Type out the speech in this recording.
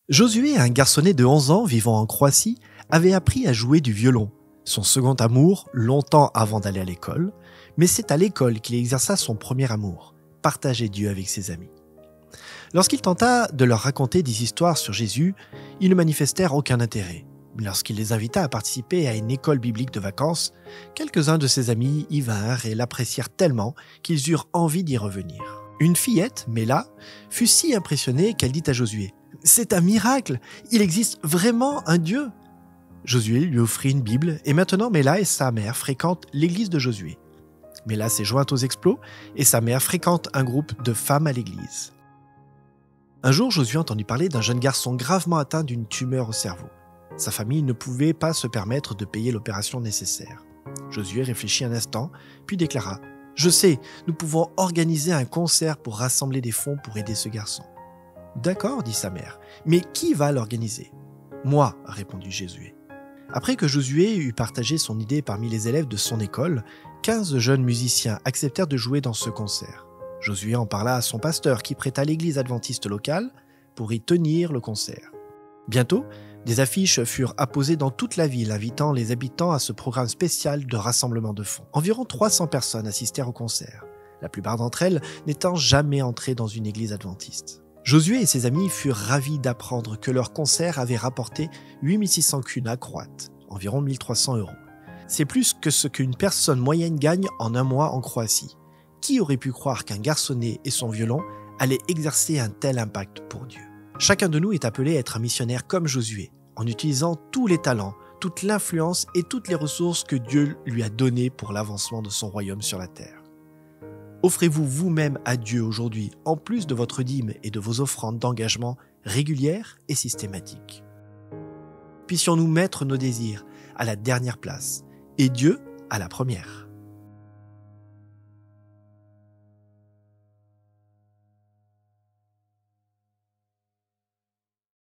Josué, un garçonnet de 11 ans vivant en Croatie, avait appris à jouer du violon, son second amour longtemps avant d'aller à l'école, mais c'est à l'école qu'il exerça son premier amour, partager Dieu avec ses amis. Lorsqu'il tenta de leur raconter des histoires sur Jésus, ils ne manifestèrent aucun intérêt. Lorsqu'il les invita à participer à une école biblique de vacances, quelques-uns de ses amis y vinrent et l'apprécièrent tellement qu'ils eurent envie d'y revenir. Une fillette, Mela, fut si impressionnée qu'elle dit à Josué « C'est un miracle! Il existe vraiment un Dieu !» Josué lui offrit une Bible et maintenant Mela et sa mère fréquentent l'église de Josué. Mela s'est jointe aux explos et sa mère fréquente un groupe de femmes à l'église. Un jour, Josué entendit parler d'un jeune garçon gravement atteint d'une tumeur au cerveau. Sa famille ne pouvait pas se permettre de payer l'opération nécessaire. Josué réfléchit un instant, puis déclara « Je sais, nous pouvons organiser un concert pour rassembler des fonds pour aider ce garçon. » « D'accord, dit sa mère, mais qui va l'organiser ?»« Moi, répondit Josué. Après que Josué eut partagé son idée parmi les élèves de son école, 15 jeunes musiciens acceptèrent de jouer dans ce concert. Josué en parla à son pasteur qui prêta l'église adventiste locale pour y tenir le concert. Bientôt, des affiches furent apposées dans toute la ville invitant les habitants à ce programme spécial de rassemblement de fonds. Environ 300 personnes assistèrent au concert, la plupart d'entre elles n'étant jamais entrées dans une église adventiste. Josué et ses amis furent ravis d'apprendre que leur concert avait rapporté 8600 kuna croates, environ 1300 €. C'est plus que ce qu'une personne moyenne gagne en un mois en Croatie. Qui aurait pu croire qu'un garçonnet et son violon allaient exercer un tel impact pour Dieu? Chacun de nous est appelé à être un missionnaire comme Josué, en utilisant tous les talents, toute l'influence et toutes les ressources que Dieu lui a données pour l'avancement de son royaume sur la terre. Offrez-vous vous-même à Dieu aujourd'hui, en plus de votre dîme et de vos offrandes d'engagement régulières et systématiques. Puissions-nous mettre nos désirs à la dernière place et Dieu à la première.